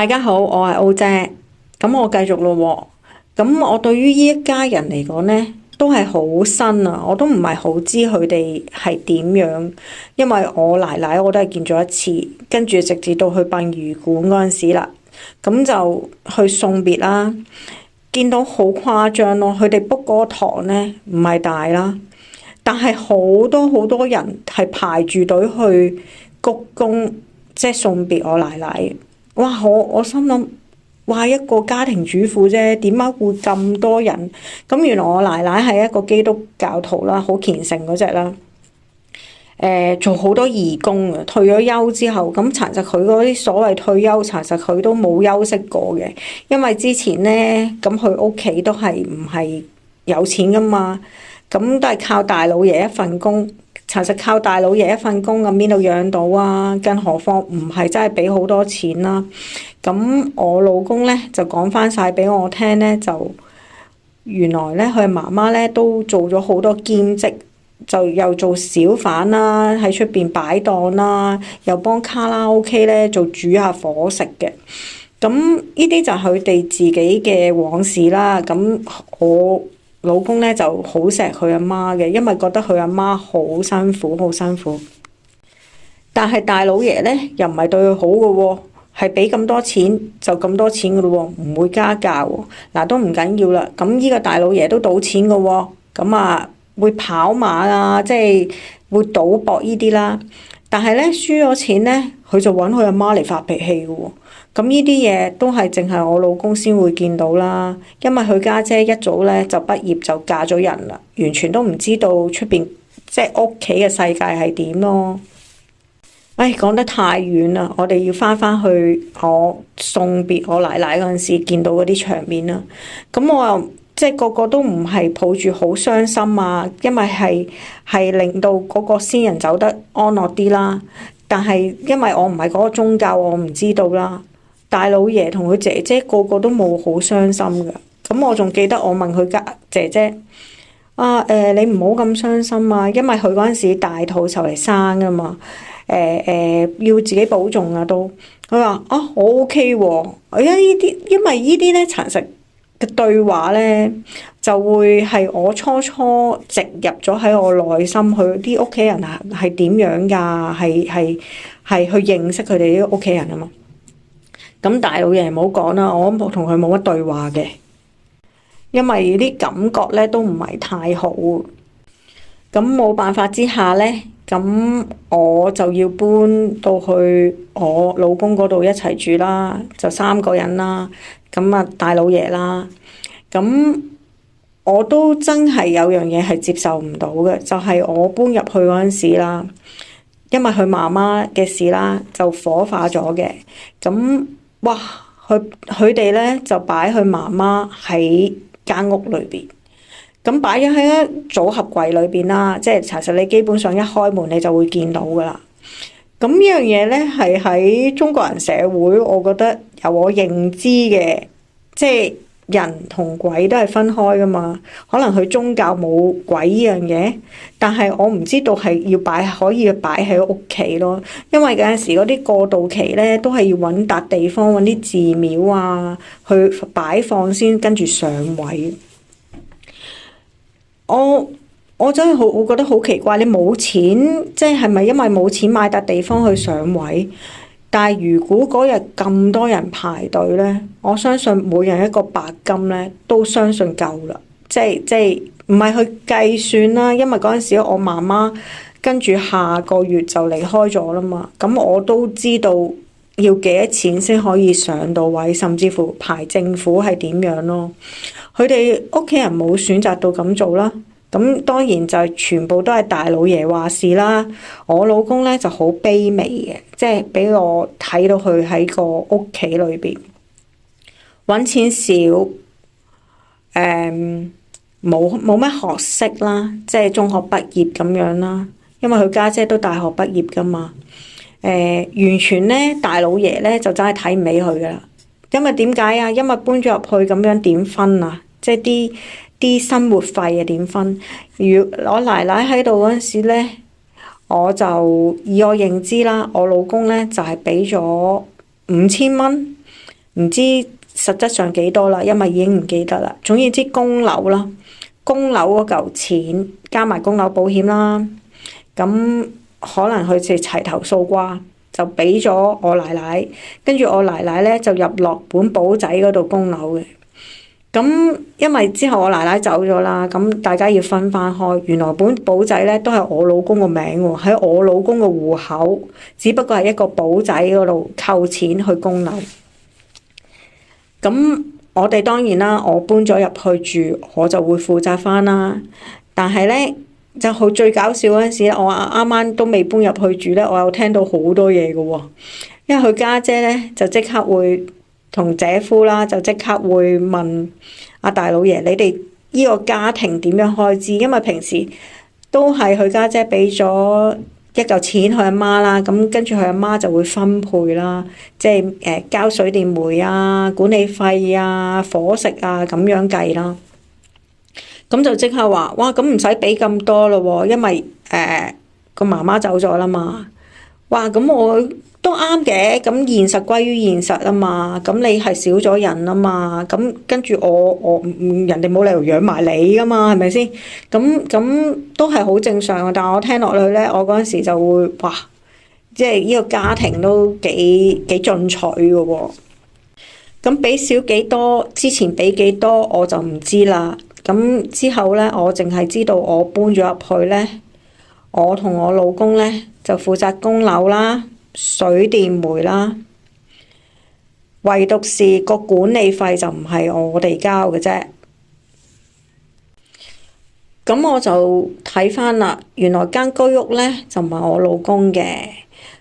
大家好，我係澳姐，咁我繼續咯喎。咁我對於呢一家人嚟講呢，都係好新啊，我都唔係好知佢哋係點樣，因為我奶奶我都係見咗一次，跟住直至到去殯儀館嗰陣時啦，咁就去送別啦，見到好誇張咯，佢哋 book 嗰個堂呢，唔係大啦，但係好多好多人係排住隊去鞠躬，即係送別我奶奶。哇！我心諗，哇，一個家庭主婦啫，點解會咁多人？咁原來我奶奶係一個基督教徒啦，好虔誠嗰隻啦。做好多義工啊，退咗休之後，咁查實佢嗰啲所謂退休，查實佢都冇休息過嘅，因為之前呢，咁佢屋企都係唔係有錢噶嘛，咁都係靠大老爺一份工。查實靠大老爺一份工咁邊度養到啊？更何況唔係真係俾好多錢啦。咁我老公咧就講翻晒俾我聽咧，就原來咧佢媽媽咧都做咗好多兼職，就又做小販啦，喺出邊擺檔啦，又幫卡拉 OK 咧做煮下伙食嘅。咁呢啲就係佢哋自己嘅往事啦。咁我老公咧就好錫佢阿媽嘅，因為覺得佢阿媽好辛苦，好辛苦。但係大老爺咧又唔係對佢好嘅喎，係俾咁多錢就咁多錢嘅咯喎，唔會加價喎。嗱，都唔緊要啦。咁呢個大老爺都賭錢嘅喎，咁啊會跑馬啊，即係會賭博呢啲啦。但係咧輸咗錢咧，佢就揾佢阿媽嚟發脾氣嘅喎。咁呢啲嘢都係淨係我老公先會見到啦，因為佢家姐一早咧就畢業就嫁咗人啦，完全都唔知道出邊即係屋企嘅世界係點咯。唉，講得太遠啦，我哋要翻去我送別我奶奶嗰陣時見到嗰啲場面啦。咁我又即係個個都唔係抱住好傷心啊，因為係令到嗰個先人走得安樂啲啦。但係因為我唔係嗰個宗教，我唔知道啦。大老爺同佢姐姐個個都冇好傷心㗎，咁我仲記得我問佢家姐姐啊，你唔好咁傷心啊，因為佢嗰陣時大肚就嚟生㗎嘛，要自己保重啊都。佢話啊，我 OK 喎，因為呢啲咧查實嘅對話咧，就會係我初初植入咗喺我內心，佢啲屋企人係點樣㗎？係去認識佢哋啲屋企人啊嘛。咁大老爺唔好講啦，我同佢冇乜對話嘅，因為啲感覺咧都唔係太好。咁冇辦法之下咧，咁我就要搬到去我老公嗰度一齊住啦，就3個人啦。咁啊，大老爺啦，咁我都真係有樣嘢係接受唔到嘅，就係我搬入去嗰陣時啦，因為佢媽媽嘅事啦，就火化咗嘅。咁哇，佢哋咧就擺佢媽媽喺間屋裏邊，咁擺咗喺一組合櫃裏邊啦，即係其實你基本上一開門你就會見到噶啦。咁呢樣嘢咧係喺中國人社會，我覺得由我認知嘅，即係人同鬼都係分開噶嘛。可能佢宗教冇鬼呢樣嘢，但係我唔知道係可以擺喺屋企咯。因為有陣時嗰啲過渡期咧，都係要揾笪地方，揾啲寺廟啊去擺放先，跟住上位。我真係我覺得好奇怪，你冇錢，即係咪因為冇錢買笪地方去上位？但係如果嗰日咁多人排隊咧，我相信每人一個白金咧，都相信夠啦。即係唔係去計算啦，因為嗰陣時我媽媽跟住下個月就離開咗啦嘛。咁我都知道要幾多錢先可以上到位，甚至乎排政府係點樣咯。佢哋屋企人冇選擇到咁做啦。咁當然就全部都係大老爺話事啦。我老公咧就好卑微嘅，即係俾我睇到佢喺個屋企裏邊揾錢少，冇乜學識啦，即係中學畢業咁樣啦。因為佢家姐都大學畢業噶嘛，完全咧大老爺咧就真係睇唔起佢噶啦。因為點解啊？因為搬咗入去咁樣點分啊？即係啲生活費啊點分？我奶奶喺度嗰陣時咧，我就以我認知啦，我老公咧就係俾咗5000蚊唔知實質上幾多啦，因為已經唔記得啦。總言之，供樓啦，供樓嗰嚿錢加埋供樓保險啦，咁可能佢哋齊頭數啩，就俾咗我奶奶，跟住我奶奶咧就入落本簿仔嗰度供樓嘅。咁因為之後我奶奶走咗啦，咁大家要分翻開。原來本簿仔咧都係我老公個名喎，喺我老公個戶口，只不過係一個簿仔嗰度扣錢去供樓。咁我哋當然啦，我搬咗入去住，我就會負責翻啦。但係咧就好最搞笑嗰陣時，我啱啱都未搬入去住咧，我有聽到好多嘢嘅喎。因為佢家姐咧就即刻會同姐夫啦，就即刻會問阿大老爺：你哋呢個家庭點樣開支？因為平時都係佢家姐俾咗一嚿錢佢阿媽啦，咁跟住佢阿媽就會分配啦，即係交水電煤啊、管理費啊、伙食啊咁樣計啦。咁就即刻話：哇，咁唔使俾咁多咯喎，因為個媽媽走咗啦嘛。哇，咁我都啱嘅，咁現實歸於現實啊嘛，咁你係少咗人啊嘛，咁跟住人哋冇理由養埋你噶嘛，係咪先？咁都係好正常嘅，但係我聽落去咧，我嗰陣時就會哇，即係呢個家庭都幾進取嘅喎。咁俾少幾多，之前俾幾多我就唔知啦。咁之後咧，我淨係知道我搬咗入去咧，我同我老公咧就負責供樓啦、水電煤啦，唯獨是個管理費就唔係我哋交嘅啫。咁我就睇返啦，原來間居屋咧就唔係我老公嘅，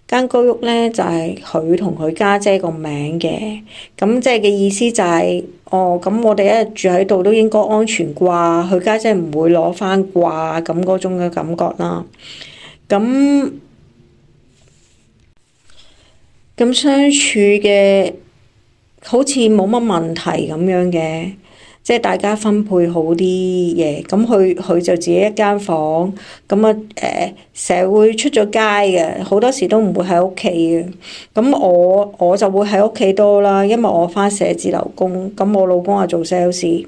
間居屋咧就係佢同佢家姐個名嘅。咁即係嘅意思就係，咁我哋一日住喺度都應該安全啩，佢家姐唔會攞返啩，咁嗰種嘅感覺啦。咁相處嘅好似冇乜問題咁樣嘅，即係大家分配好啲嘢。咁佢就自己一間房，咁啊成日會出咗街嘅，好多時都唔會喺屋企嘅。咁我就會喺屋企多啦，因為我返寫字樓工，咁我老公啊做 sales。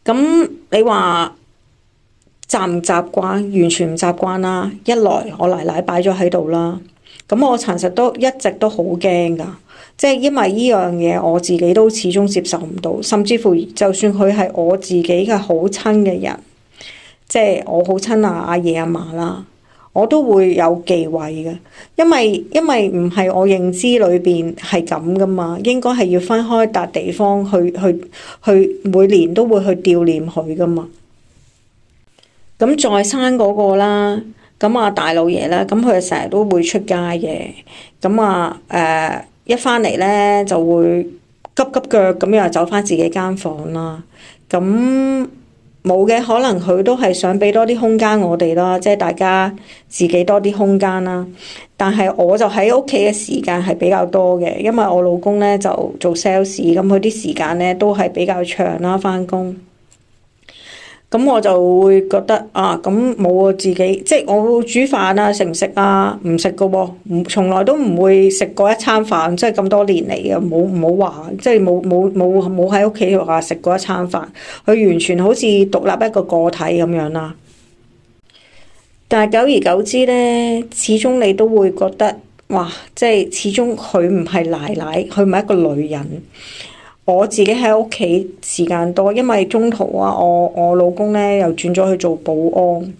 咁你話習唔習慣？完全唔習慣啦。一來我奶奶擺咗喺度啦。咁我其實都一直都好驚㗎，即係因為呢樣嘢我自己都始終接受唔到，甚至乎就算佢係我自己嘅好親嘅人，即係我好親阿爺阿嫲啦，我都會有忌諱嘅，因為唔係我認知裏邊係咁㗎嘛，應該係要分開笪地方去每年都會去悼念佢㗎嘛。咁再生嗰個啦。咁啊大老爺咧，咁佢就成日都會出街嘅，咁啊一返嚟咧就會急急腳咁又走返自己間房啦。咁冇嘅，可能佢都係想俾多啲空間我哋啦，即係大家自己多啲空間啦。但係我就喺屋企嘅時間係比較多嘅，因為我老公咧就做 sales，咁佢啲時間咧都係比較長啦，返工。咁我就會覺得咁冇我自己，即係我煮飯啊，食唔食啊？唔食㗎喎，從來都唔會食過一餐飯，即係咁多年嚟嘅，冇話，即係冇喺屋企話食過一餐飯。佢完全好似獨立一個個體咁樣啦。但係久而久之咧，始終你都會覺得，哇！即係始終佢唔係奶奶，佢唔係一個女人。我自己喺屋企時間多，因為中途我老公咧又轉咗去做保安，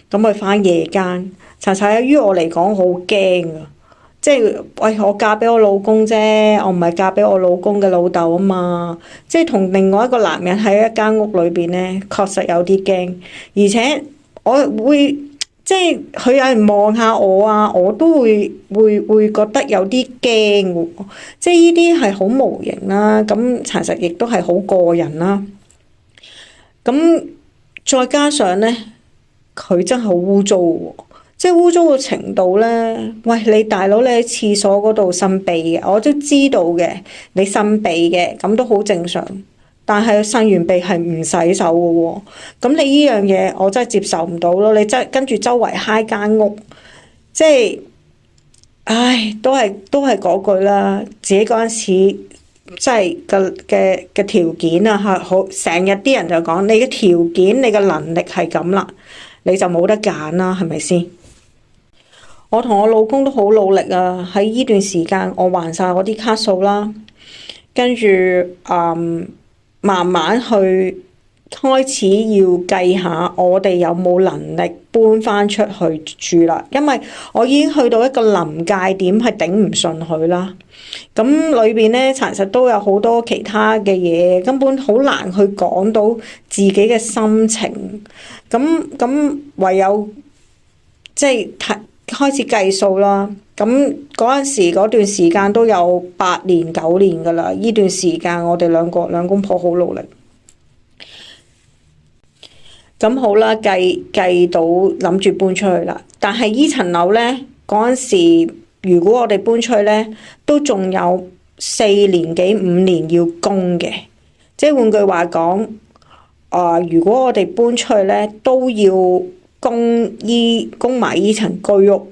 咁佢返夜間，查查於我嚟講好驚啊！即係喂，我嫁俾我老公啫，我唔係嫁俾我老公嘅老豆啊嘛！即係同另外一個男人喺一間屋裏邊咧，確實有啲驚，而且我會。即係佢有人望下我啊，我都會覺得有啲驚喎。即係呢啲係好無形啦，咁查實亦都係好個人啦。咁再加上咧，佢真係好污糟喎，即係污糟嘅程度咧。喂，你大佬你喺廁所嗰度擤鼻嘅，我都知道嘅，你擤鼻嘅咁都好正常。但係擤完鼻係唔洗手嘅喎，咁你呢樣嘢我真係接受唔到咯。你跟住周圍揩間屋，即係，唉，都係嗰句啦。自己嗰陣時即係嘅條件啊，係好成日啲人就講你嘅條件，你嘅能力係咁啦，你就冇得揀啦，係咪先？我同我老公都好努力啊！喺呢段時間，我還晒我啲卡數啦，跟住慢慢去開始要計下我哋有冇能力搬翻出去住啦。因為我已經去到一個臨界點，係頂唔順佢啦。咁裏邊咧，查實都有好多其他嘅嘢，根本好難去講到自己嘅心情。咁唯有即係開始計數啦。咁嗰陣時嗰段時間都有8年9年噶啦。呢段時間我哋兩公婆好努力。咁好啦，計到諗住搬出去啦。但係依層樓咧，嗰陣時如果我哋搬出去咧，都仲有4年幾5年要供嘅。即係換句話講，如果我哋搬出去咧，都要供埋依層居屋。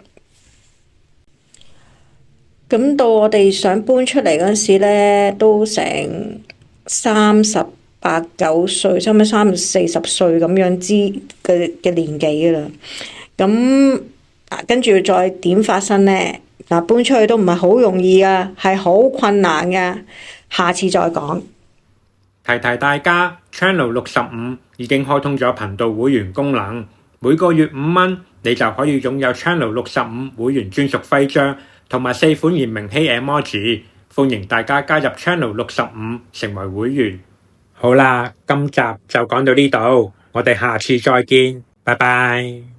咁到我哋想搬出嚟嗰陣時咧，都成38、9歲，差唔多30、40歲咁樣嘅年紀噶啦。咁跟住再點發生呢？搬出去都唔係好容易噶，係好困難噶。下次再講。提提大家 Channel 65已經開通咗頻道會員功能，每個月5蚊，你就可以擁有 Channel 65會員專屬徽章同埋4款炎明熹 emoji， 歡迎大家加入 Channel 65成為會員。好啦，今集就講到呢度，我哋下次再見，拜拜。